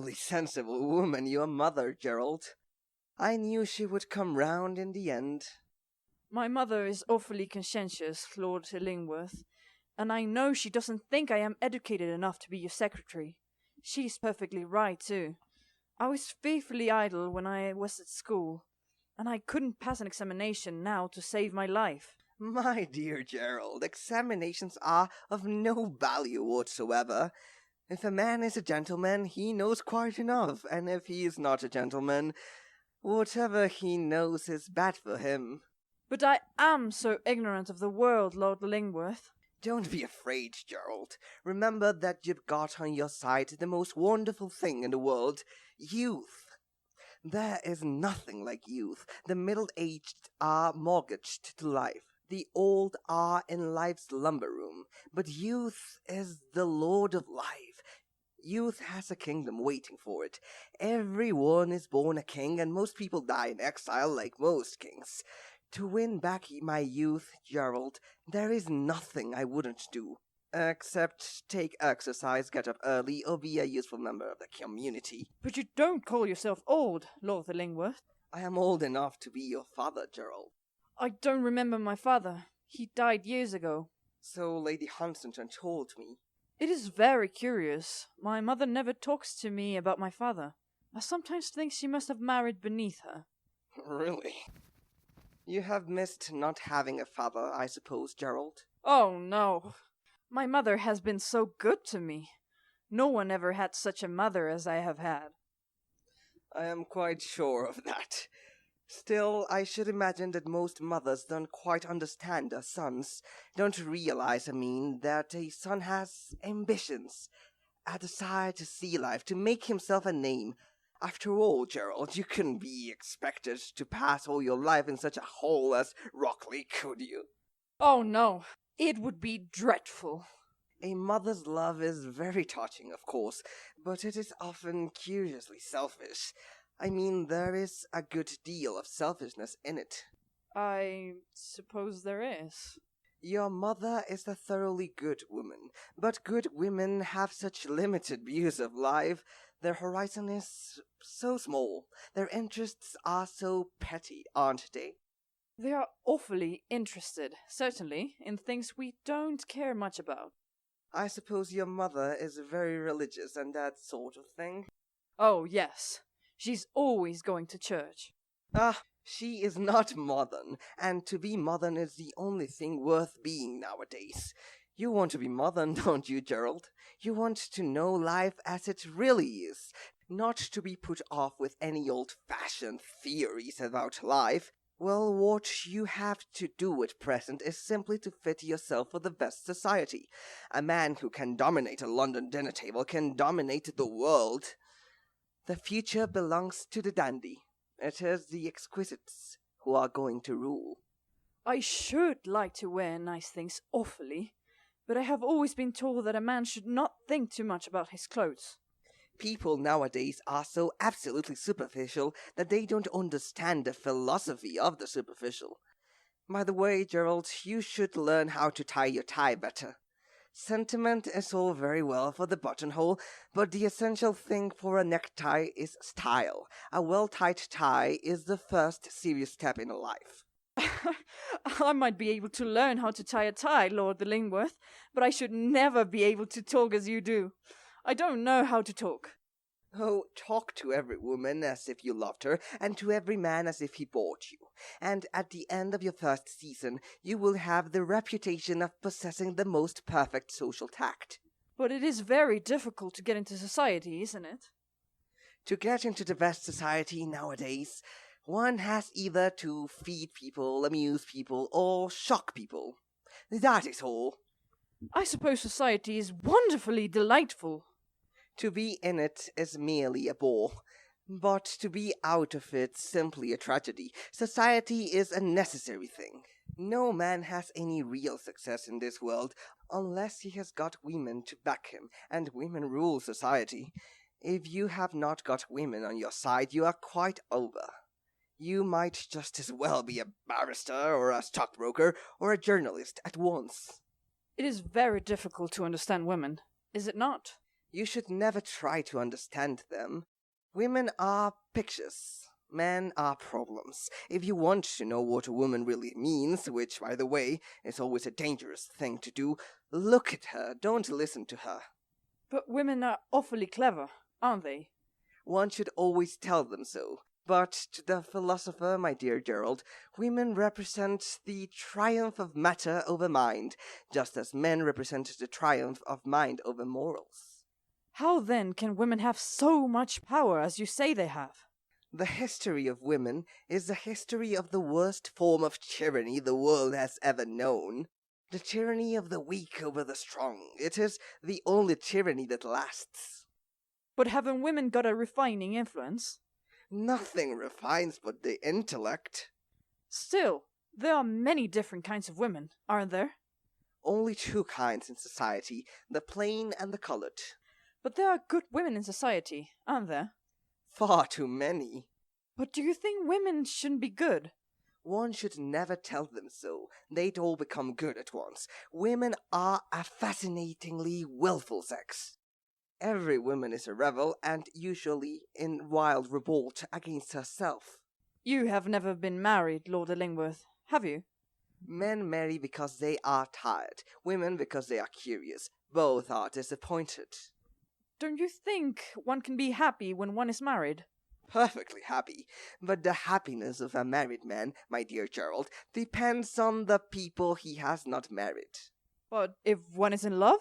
wonderfully sensible woman, your mother, Gerald. I knew she would come round in the end. My mother is awfully conscientious, Lord Illingworth, and I know she doesn't think I am educated enough to be your secretary. She's perfectly right, too. I was fearfully idle when I was at school, and I couldn't pass an examination now to save my life. My dear Gerald, examinations are of no value whatsoever. If a man is a gentleman, he knows quite enough, and if he is not a gentleman, whatever he knows is bad for him. But I am so ignorant of the world, Lord Illingworth. Don't be afraid, Gerald. Remember that you've got on your side the most wonderful thing in the world, youth. There is nothing like youth. The middle-aged are mortgaged to life. The old are in life's lumber room. But youth is the lord of life. Youth has a kingdom waiting for it. Everyone is born a king, and most people die in exile like most kings. To win back my youth, Gerald, there is nothing I wouldn't do. Except take exercise, get up early, or be a useful member of the community. But you don't call yourself old, Lord Illingworth. I am old enough to be your father, Gerald. I don't remember my father. He died years ago. So Lady Huntington told me. It is very curious. My mother never talks to me about my father. I sometimes think she must have married beneath her. Really? You have missed not having a father, I suppose, Gerald? Oh, no. My mother has been so good to me. No one ever had such a mother as I have had. I am quite sure of that. Still, I should imagine that most mothers don't quite understand their sons, don't realize, that a son has ambitions, a desire to see life, to make himself a name. After all, Gerald, you couldn't be expected to pass all your life in such a hole as Rockley, could you? Oh, no. It would be dreadful. A mother's love is very touching, of course, but it is often curiously selfish. There is a good deal of selfishness in it. I suppose there is. Your mother is a thoroughly good woman, but good women have such limited views of life. Their horizon is so small. Their interests are so petty, aren't they? They are awfully interested, certainly, in things we don't care much about. I suppose your mother is very religious and that sort of thing? Oh, yes. She's always going to church. She is not modern, and to be modern is the only thing worth being nowadays. You want to be modern, don't you, Gerald? You want to know life as it really is, not to be put off with any old-fashioned theories about life. Well, what you have to do at present is simply to fit yourself for the best society. A man who can dominate a London dinner table can dominate the world. The future belongs to the dandy. It is the exquisites who are going to rule. I should like to wear nice things awfully, but I have always been told that a man should not think too much about his clothes. People nowadays are so absolutely superficial that they don't understand the philosophy of the superficial. By the way, Gerald, you should learn how to tie your tie better. Sentiment is all very well for the buttonhole, but the essential thing for a necktie is style. A well-tied tie is the first serious step in life. I might be able to learn how to tie a tie, Lord Illingworth, but I should never be able to talk as you do. I don't know how to talk. Oh, talk to every woman as if you loved her, and to every man as if he bought you. And at the end of your first season, you will have the reputation of possessing the most perfect social tact. But it is very difficult to get into society, isn't it? To get into the best society nowadays, one has either to feed people, amuse people, or shock people. That is all. I suppose society is wonderfully delightful. To be in it is merely a bore, but to be out of it simply a tragedy. Society is a necessary thing. No man has any real success in this world unless he has got women to back him, and women rule society. If you have not got women on your side, you are quite over. You might just as well be a barrister, or a stockbroker, or a journalist at once. It is very difficult to understand women, is it not? You should never try to understand them. Women are pictures. Men are problems. If you want to know what a woman really means, which, by the way, is always a dangerous thing to do, look at her, don't listen to her. But women are awfully clever, aren't they? One should always tell them so. But to the philosopher, my dear Gerald, women represent the triumph of matter over mind, just as men represent the triumph of mind over morals. How then can women have so much power as you say they have? The history of women is the history of the worst form of tyranny the world has ever known. The tyranny of the weak over the strong. It is the only tyranny that lasts. But haven't women got a refining influence? Nothing refines but the intellect. Still, there are many different kinds of women, aren't there? Only two kinds in society, the plain and the colored. But there are good women in society, aren't there? Far too many. But do you think women shouldn't be good? One should never tell them so. They'd all become good at once. Women are a fascinatingly willful sex. Every woman is a rebel, and usually in wild revolt against herself. You have never been married, Lord Illingworth, have you? Men marry because they are tired, women because they are curious. Both are disappointed. Don't you think one can be happy when one is married? Perfectly happy. But the happiness of a married man, my dear Gerald, depends on the people he has not married. But if one is in love?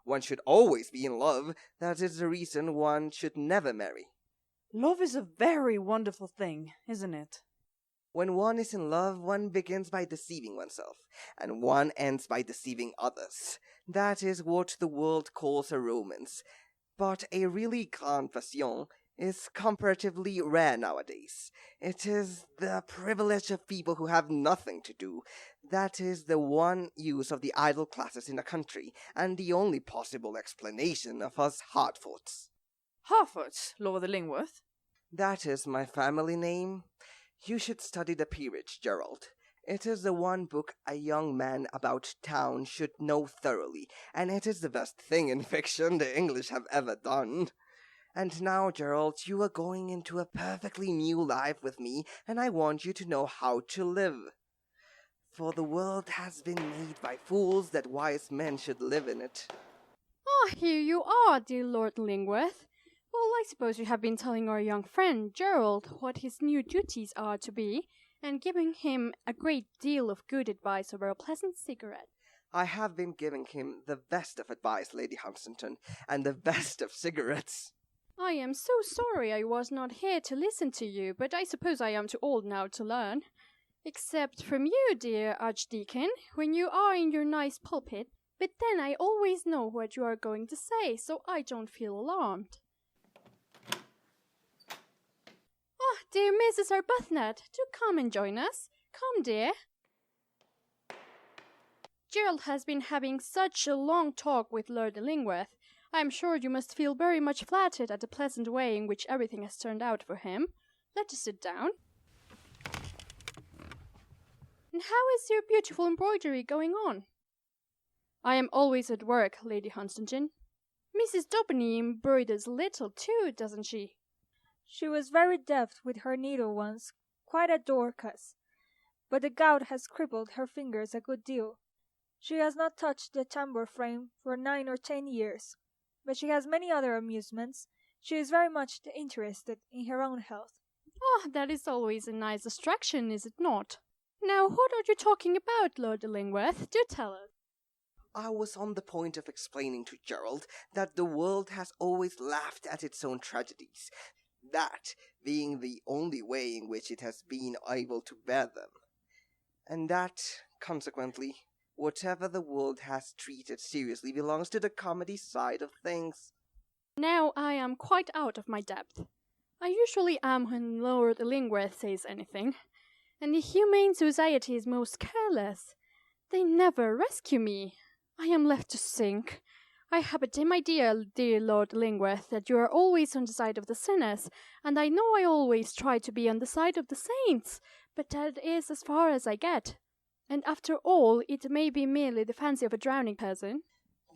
One should always be in love. That is the reason one should never marry. Love is a very wonderful thing, isn't it? When one is in love, one begins by deceiving oneself, and one ends by deceiving others. That is what the world calls a romance. But a really grande passion is comparatively rare nowadays. It is the privilege of people who have nothing to do. That is the one use of the idle classes in a country, and the only possible explanation of us Hartfords. Harfords, Lord Illingworth? That is my family name. You should study the peerage, Gerald. It is the one book a young man about town should know thoroughly, and it is the best thing in fiction the English have ever done. And now, Gerald, you are going into a perfectly new life with me, and I want you to know how to live. For the world has been made by fools that wise men should live in it. Ah, here you are, dear Lord Illingworth. Well, I suppose you have been telling our young friend, Gerald, what his new duties are to be, and giving him a great deal of good advice over a pleasant cigarette. I have been giving him the best of advice, Lady Huntington, and the best of cigarettes. I am so sorry I was not here to listen to you, but I suppose I am too old now to learn. Except from you, dear Archdeacon, when you are in your nice pulpit, but then I always know what you are going to say, so I don't feel alarmed. Ah, dear Mrs. Arbuthnot, do come and join us. Come, dear. Gerald has been having such a long talk with Lord Illingworth. I am sure you must feel very much flattered at the pleasant way in which everything has turned out for him. Let us sit down. And how is your beautiful embroidery going on? I am always at work, Lady Huntington. Mrs. Daubeny embroiders little too, doesn't she? She was very deft with her needle once, quite a Dorcas, but the gout has crippled her fingers a good deal. She has not touched the tambour frame for 9 or 10 years, but she has many other amusements. She is very much interested in her own health. Oh, that is always a nice distraction, is it not? Now, what are you talking about, Lord Illingworth? Do tell us. I was on the point of explaining to Gerald that the world has always laughed at its own tragedies, that being the only way in which it has been able to bear them, and that, consequently, whatever the world has treated seriously belongs to the comedy side of things. Now I am quite out of my depth. I usually am when Lord Illingworth says anything, and the Humane Society is most careless. They never rescue me. I am left to sink. I have a dim idea, dear Lord Illingworth, that you are always on the side of the sinners, and I know I always try to be on the side of the saints, but that is as far as I get. And after all, it may be merely the fancy of a drowning person.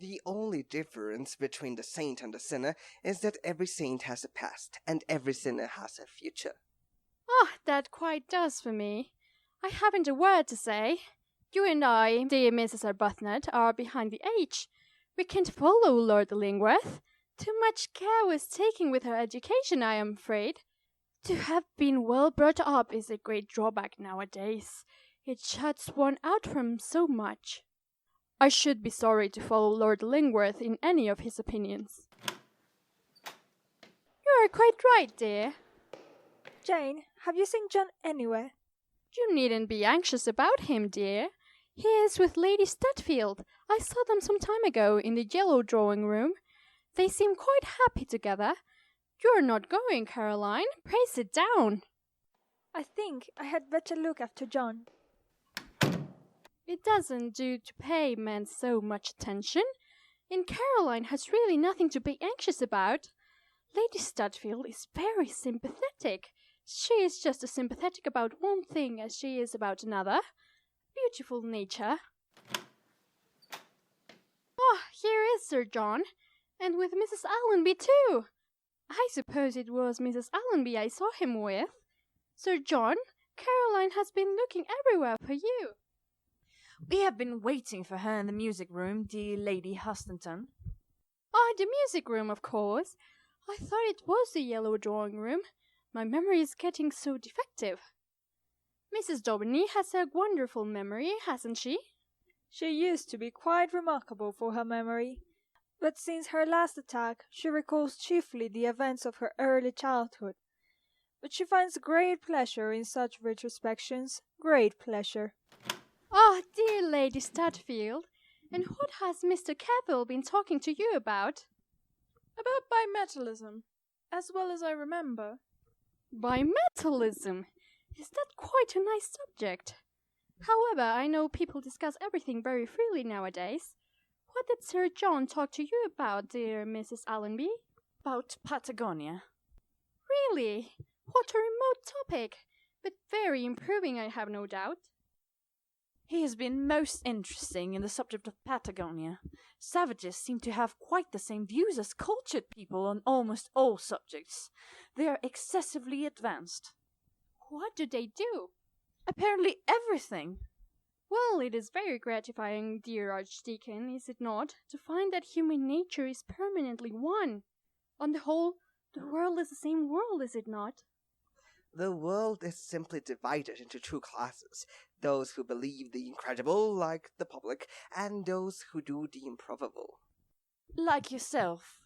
The only difference between the saint and the sinner is that every saint has a past, and every sinner has a future. Oh, that quite does for me. I haven't a word to say. You and I, dear Mrs. Arbuthnot, are behind the age. We can't follow Lord Illingworth. Too much care was taken with her education, I am afraid. To have been well brought up is a great drawback nowadays. It shuts one out from so much. I should be sorry to follow Lord Illingworth in any of his opinions. You are quite right, dear. Jane, have you seen John anywhere? You needn't be anxious about him, dear. He is with Lady Stutfield. I saw them some time ago in the yellow drawing-room. They seem quite happy together. You're not going, Caroline. Pray sit down. I think I had better look after John. It doesn't do to pay men so much attention, and Caroline has really nothing to be anxious about. Lady Stutfield is very sympathetic. She is just as sympathetic about one thing as she is about another. Beautiful nature. Oh, here is Sir John, and with Mrs. Allenby too. I suppose it was Mrs. Allenby I saw him with. Sir John, Caroline has been looking everywhere for you. We have been waiting for her in the music room, dear Lady Hustington. Oh, the music room, of course. I thought it was the yellow drawing room. My memory is getting so defective. Mrs. Daubeny has a wonderful memory, hasn't she? She used to be quite remarkable for her memory, but since her last attack she recalls chiefly the events of her early childhood. But she finds great pleasure in such retrospections, great pleasure. Ah, dear Lady Stutfield, and what has Mr. Cavill been talking to you about? About bimetallism, as well as I remember. Bimetallism? Is that quite a nice subject? However, I know people discuss everything very freely nowadays. What did Sir John talk to you about, dear Mrs. Allenby? About Patagonia. Really? What a remote topic, but very improving, I have no doubt. He has been most interesting in the subject of Patagonia. Savages seem to have quite the same views as cultured people on almost all subjects. They are excessively advanced. What do they do? Apparently everything. Well, it is very gratifying, dear Archdeacon, is it not, to find that human nature is permanently one. On the whole, the world is the same world, is it not? The world is simply divided into two classes, those who believe the incredible, like the public, and those who do the improbable. Like yourself.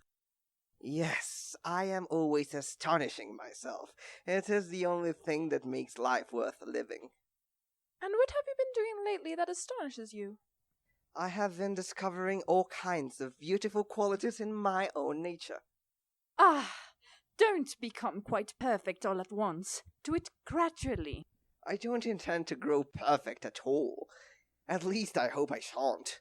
Yes, I am always astonishing myself. It is the only thing that makes life worth living. And what have you been doing lately that astonishes you? I have been discovering all kinds of beautiful qualities in my own nature. Ah, don't become quite perfect all at once. Do it gradually. I don't intend to grow perfect at all. At least I hope I shan't.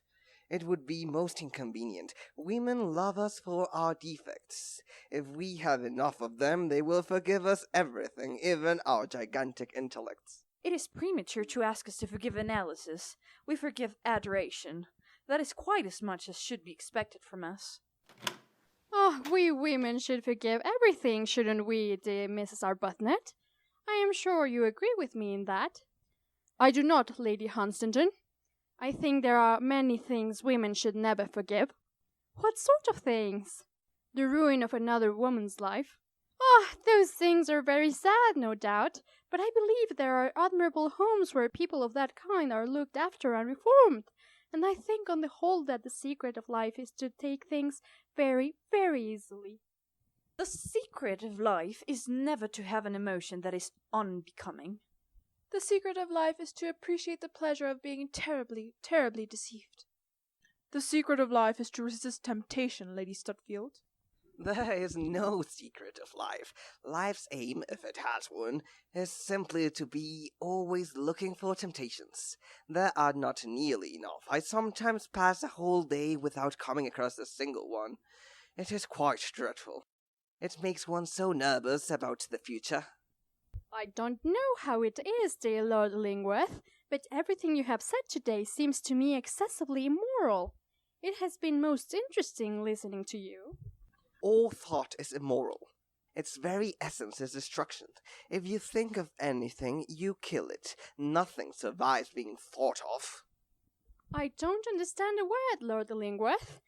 It would be most inconvenient. Women love us for our defects. If we have enough of them, they will forgive us everything, even our gigantic intellects. It is premature to ask us to forgive analysis. We forgive adoration. That is quite as much as should be expected from us. Oh, we women should forgive everything, shouldn't we, dear Mrs. Arbuthnot? I am sure you agree with me in that. I do not, Lady Hunstanton. I think there are many things women should never forgive. What sort of things? The ruin of another woman's life. Oh, those things are very sad, no doubt, but I believe there are admirable homes where people of that kind are looked after and reformed, and I think on the whole that the secret of life is to take things very, very easily. The secret of life is never to have an emotion that is unbecoming. The secret of life is to appreciate the pleasure of being terribly, terribly deceived. The secret of life is to resist temptation, Lady Stutfield. There is no secret of life. Life's aim, if it has one, is simply to be always looking for temptations. There are not nearly enough. I sometimes pass a whole day without coming across a single one. It is quite dreadful. It makes one so nervous about the future. I don't know how it is, dear Lord Illingworth, but everything you have said today seems to me excessively immoral. It has been most interesting listening to you. All thought is immoral. Its very essence is destruction. If you think of anything, you kill it. Nothing survives being thought of. I don't understand a word, Lord Illingworth,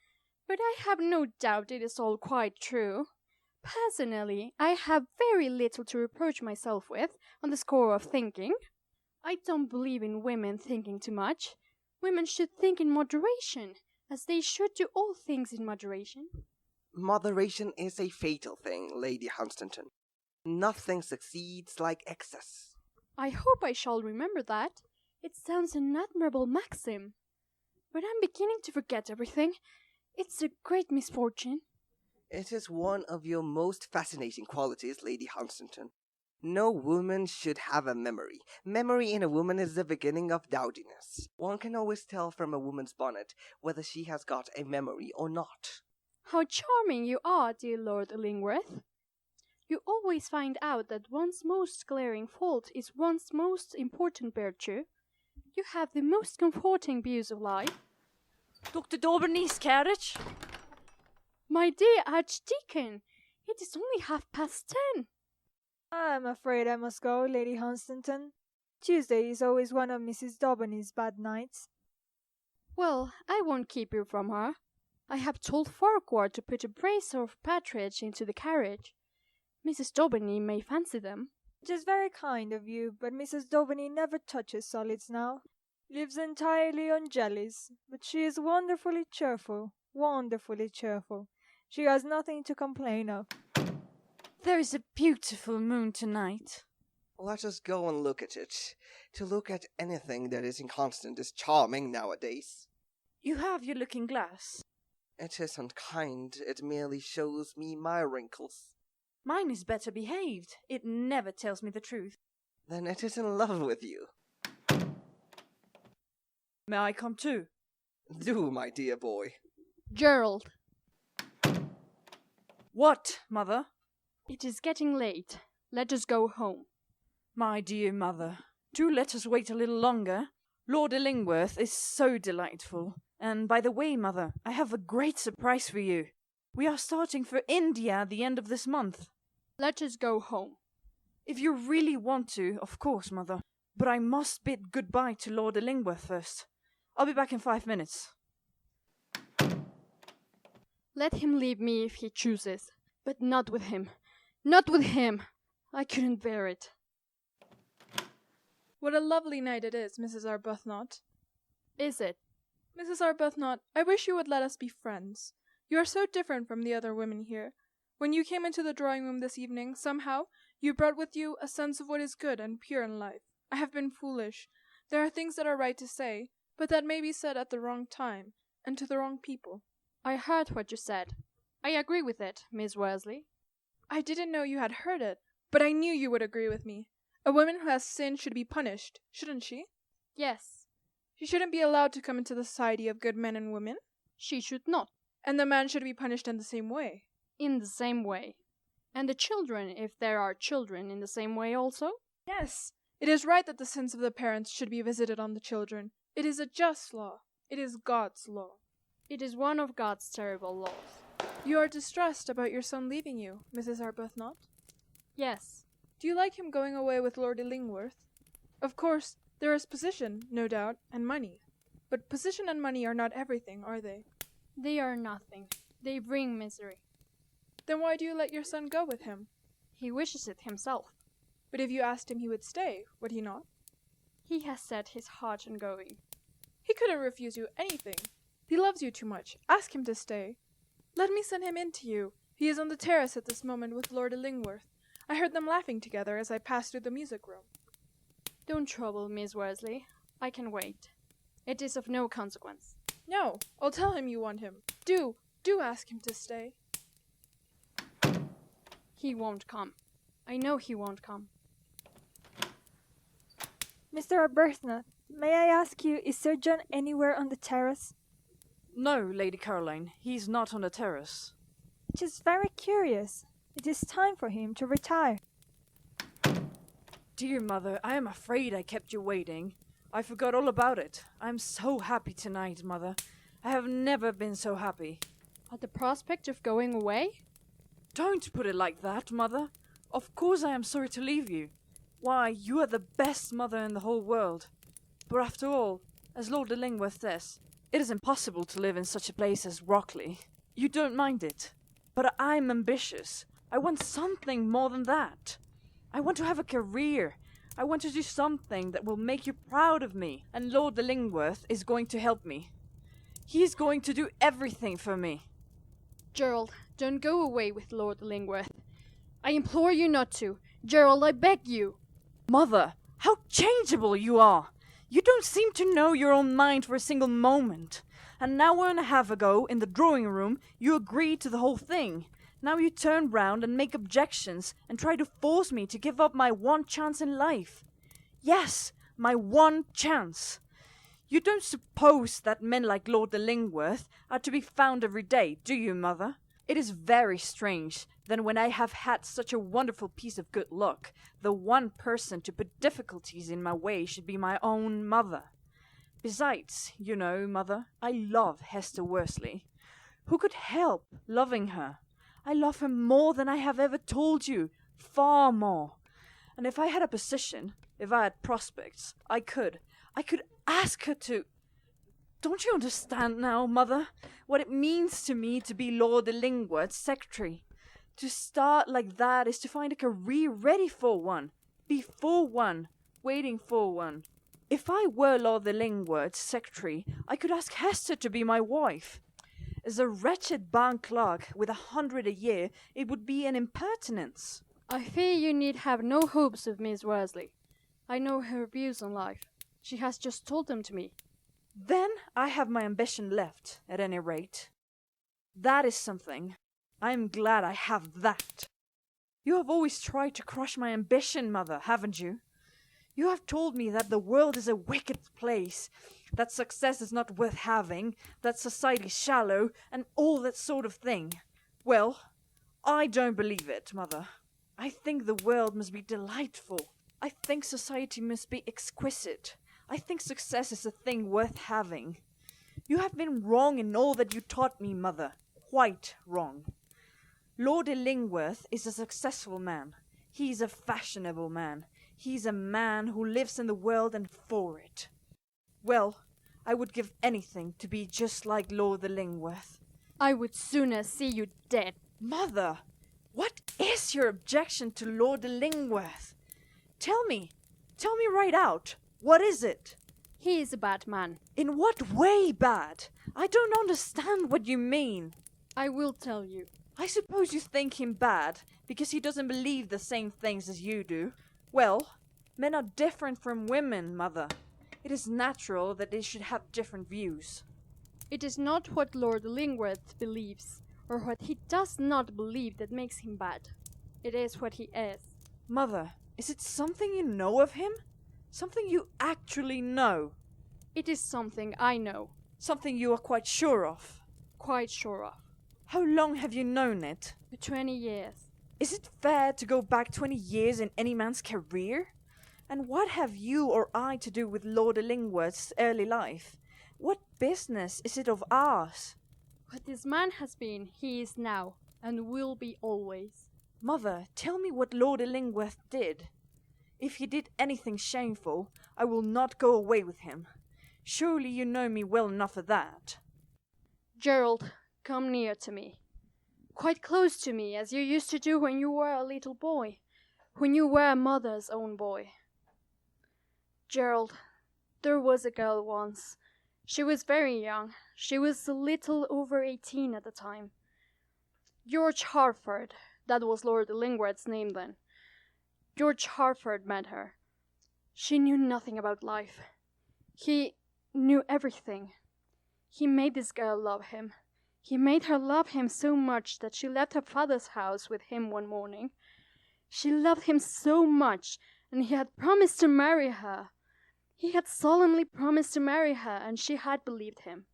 but I have no doubt it is all quite true. Personally, I have very little to reproach myself with on the score of thinking. I don't believe in women thinking too much. Women should think in moderation, as they should do all things in moderation. Moderation is a fatal thing, Lady Hunstanton. Nothing succeeds like excess. I hope I shall remember that. It sounds an admirable maxim. But I'm beginning to forget everything. It's a great misfortune. It is one of your most fascinating qualities, Lady Hunstanton. No woman should have a memory. Memory in a woman is the beginning of dowdiness. One can always tell from a woman's bonnet whether she has got a memory or not. How charming you are, dear Lord Illingworth. You always find out that one's most glaring fault is one's most important virtue. You have the most comforting views of life. Dr. Dauburney's carriage? My dear Archdeacon, it is only 10:30. I'm afraid I must go, Lady Hunstanton. Tuesday is always one of Mrs. Dauburney's bad nights. Well, I won't keep you from her. I have told Farquhar to put a brace of partridge into the carriage. Mrs. Dauburney may fancy them. It is very kind of you, but Mrs. Dauburney never touches solids now. Lives entirely on jellies, but she is wonderfully cheerful, wonderfully cheerful. She has nothing to complain of. There is a beautiful moon tonight. Let us go and look at it. To look at anything that is inconstant is charming nowadays. You have your looking glass. It isn't kind, it merely shows me my wrinkles. Mine is better behaved. It never tells me the truth. Then it is in love with you. May I come too? Do, my dear boy. Gerald, What, mother? it is getting late. Let us go home. My dear mother, do let us wait a little longer. Lord Illingworth is so delightful. And by the way, mother, I have a great surprise for you. We are starting for India at the end of this month. Let us go home. If you really want to, of course, mother. But I must bid goodbye to Lord Illingworth first. I'll be back in 5 minutes. Let him leave me if he chooses, but not with him. Not with him. I couldn't bear it. What a lovely night it is, Mrs. Arbuthnot. Is it? Mrs. Arbuthnot, I wish you would let us be friends. You are so different from the other women here. When you came into the drawing room this evening, somehow, you brought with you a sense of what is good and pure in life. I have been foolish. There are things that are right to say, but that may be said at the wrong time, and to the wrong people. I heard what you said. I agree with it, Miss Worsley. I didn't know you had heard it, but I knew you would agree with me. A woman who has sinned should be punished, shouldn't she? Yes, She shouldn't be allowed to come into the society of good men and women, she should not. and the man should be punished in the same way. In the same way. And the children, if there are children, in the same way also? Yes, it is right that the sins of the parents should be visited on the children. It is a just law. It is God's law. It is one of God's terrible laws. You are distressed about your son leaving you, Mrs. Arbuthnot. Yes, Do you like him going away with Lord Illingworth? Of course, there is position, no doubt, and money. But position and money are not everything, are they? they are nothing. They bring misery. Then why do you let your son go with him? He wishes it himself. But if you asked him, he would stay, would he not? He has set his heart on going. He couldn't refuse you anything. He loves you too much. Ask him to stay. Let me send him in to you. He is on the terrace at this moment with Lord Illingworth. I heard them laughing together as I passed through the music room. Don't trouble, Miss Worsley. I can wait. It is of no consequence. No, I'll tell him you want him. Do ask him to stay. He won't come. I know he won't come. Mr. Arbuthnot, may I ask you, is Sir John anywhere on the terrace? No, Lady Caroline, he's not on the terrace. It is very curious. It is time for him to retire. Dear mother, I am afraid I kept you waiting. I forgot all about it. I'm so happy tonight, mother. I have never been so happy. At the prospect of going away? Don't put it like that, Mother. Of course I am sorry to leave you. Why, you are the best mother in the whole world. But after all, as Lord Illingworth says, it is impossible to live in such a place as Rockley. You don't mind it. But I'm ambitious. I want something more than that. I want to have a career. I want to do something that will make you proud of me. And Lord Illingworth is going to help me. He is going to do everything for me. Gerald, don't go away with Lord Illingworth. I implore you not to. Gerald, I beg you. Mother, how changeable you are! You don't seem to know your own mind for a single moment. An hour and a half ago, in the drawing room, you agreed to the whole thing. Now you turn round and make objections and try to force me to give up my one chance in life. Yes, my one chance. You don't suppose that men like Lord Illingworth are to be found every day, do you, Mother? It is very strange that when I have had such a wonderful piece of good luck, the one person to put difficulties in my way should be my own mother. Besides, you know, Mother, I love Hester Worsley. Who could help loving her? I love her more than I have ever told you, far more. And if I had a position, if I had prospects, I could ask her to... Don't you understand now, Mother, what it means to me to be Lord Illingworth's secretary? To start like that is to find a career ready for one, before one, waiting for one. If I were Lord Illingworth's secretary, I could ask Hester to be my wife. As a wretched bank clerk with 100 a year, it would be an impertinence. I fear you need have no hopes of Miss Worsley. I know her views on life. She has just told them to me. Then I have my ambition left, at any rate. That is something. I am glad I have that. You have always tried to crush my ambition, Mother, haven't you? You have told me that the world is a wicked place, that success is not worth having, that society is shallow, and all that sort of thing. Well, I don't believe it, Mother. I think the world must be delightful. I think society must be exquisite. I think success is a thing worth having. You have been wrong in all that you taught me, Mother. Quite wrong. Lord Illingworth is a successful man. He is a fashionable man. He is a man who lives in the world and for it. Well, I would give anything to be just like Lord Illingworth. I would sooner see you dead. Mother, what is your objection to Lord Illingworth? Tell me right out. What is it? He is a bad man. In what way bad? I don't understand what you mean. I will tell you. I suppose you think him bad because he doesn't believe the same things as you do. Well, men are different from women, Mother. It is natural that they should have different views. It is not what Lord Illingworth believes, or what he does not believe that makes him bad. It is what he is. Mother, is it something you know of him? Something you actually know? It is something I know. Something you are quite sure of? Quite sure of. How long have you known it? For 20 years. Is it fair to go back 20 years in any man's career? And what have you or I to do with Lord Illingworth's early life? What business is it of ours? What this man has been, he is now, and will be always. Mother, tell me what Lord Illingworth did. If he did anything shameful, I will not go away with him. Surely you know me well enough for that. Gerald, come near to me. Quite close to me, as you used to do when you were a little boy, when you were a mother's own boy. Gerald, there was a girl once. She was very young. She was a little over 18 at the time. George Harford, that was Lord Illingworth's name then. George Harford met her. She knew nothing about life. He knew everything. He made this girl love him. He made her love him so much that she left her father's house with him one morning. She loved him so much, and he had promised to marry her. He had solemnly promised to marry her, and she had believed him.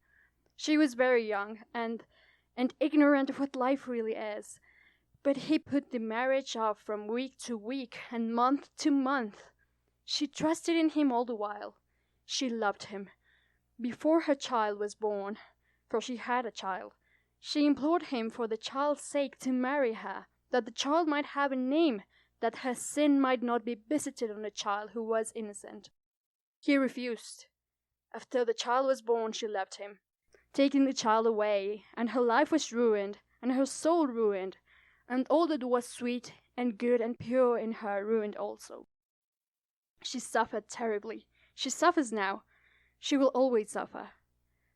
She was very young and ignorant of what life really is. But he put the marriage off from week to week and month to month. She trusted in him all the while. She loved him. Before her child was born, for she had a child. She implored him for the child's sake to marry her, that the child might have a name, that her sin might not be visited on the child who was innocent. He refused. After the child was born, she left him, taking the child away, and her life was ruined, and her soul ruined, and all that was sweet and good and pure in her ruined also. She suffered terribly. She suffers now. She will always suffer.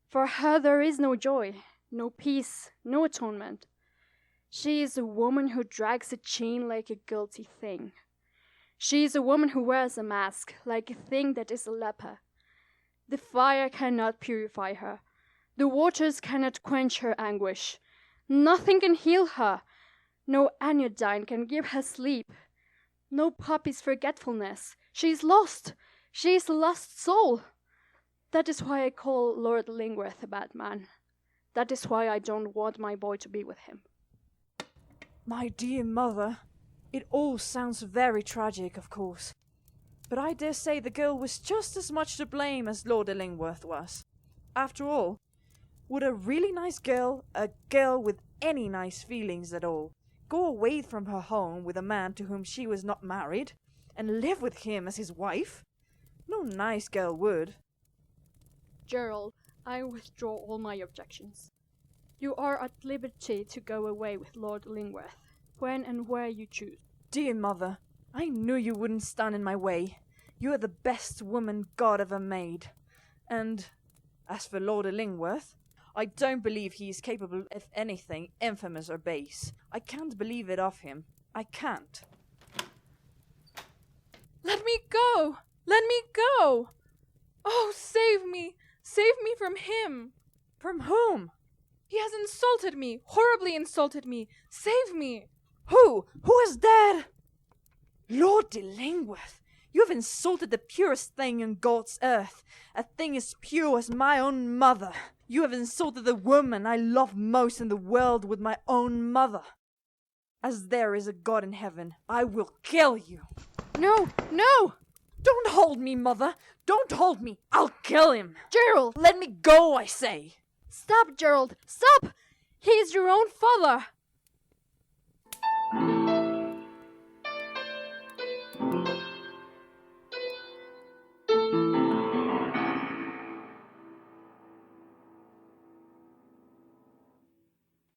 For her there is no joy, no peace, no atonement. She is a woman who drags a chain like a guilty thing. She is a woman who wears a mask like a thing that is a leper. The fire cannot purify her. The waters cannot quench her anguish. Nothing can heal her. No anodyne can give her sleep. No puppy's forgetfulness. She is lost. She is a lost soul. That is why I call Lord Lingworth a bad man. That is why I don't want my boy to be with him. My dear mother, it all sounds very tragic, of course. But I dare say the girl was just as much to blame as Lord Illingworth was. After all, would a really nice girl, a girl with any nice feelings at all, go away from her home with a man to whom she was not married, and live with him as his wife? No nice girl would. Gerald, I withdraw all my objections. You are at liberty to go away with Lord Lingworth, when and where you choose. Dear mother, I knew you wouldn't stand in my way. You are the best woman God ever made. And as for Lord Illingworth, I don't believe he is capable of anything infamous or base. I can't believe it of him. I can't. Let me go! Let me go! Oh, save me! Save me from him! From whom? He has insulted me, horribly insulted me. Save me! Who? Who is dead? Lord Illingworth, you have insulted the purest thing on God's earth, a thing as pure as my own mother. You have insulted the woman I love most in the world with my own mother. As there is a God in heaven, I will kill you. No, no! Don't hold me, mother. Don't hold me. I'll kill him. Gerald! Let me go, I say. Stop, Gerald! Stop! He is your own father!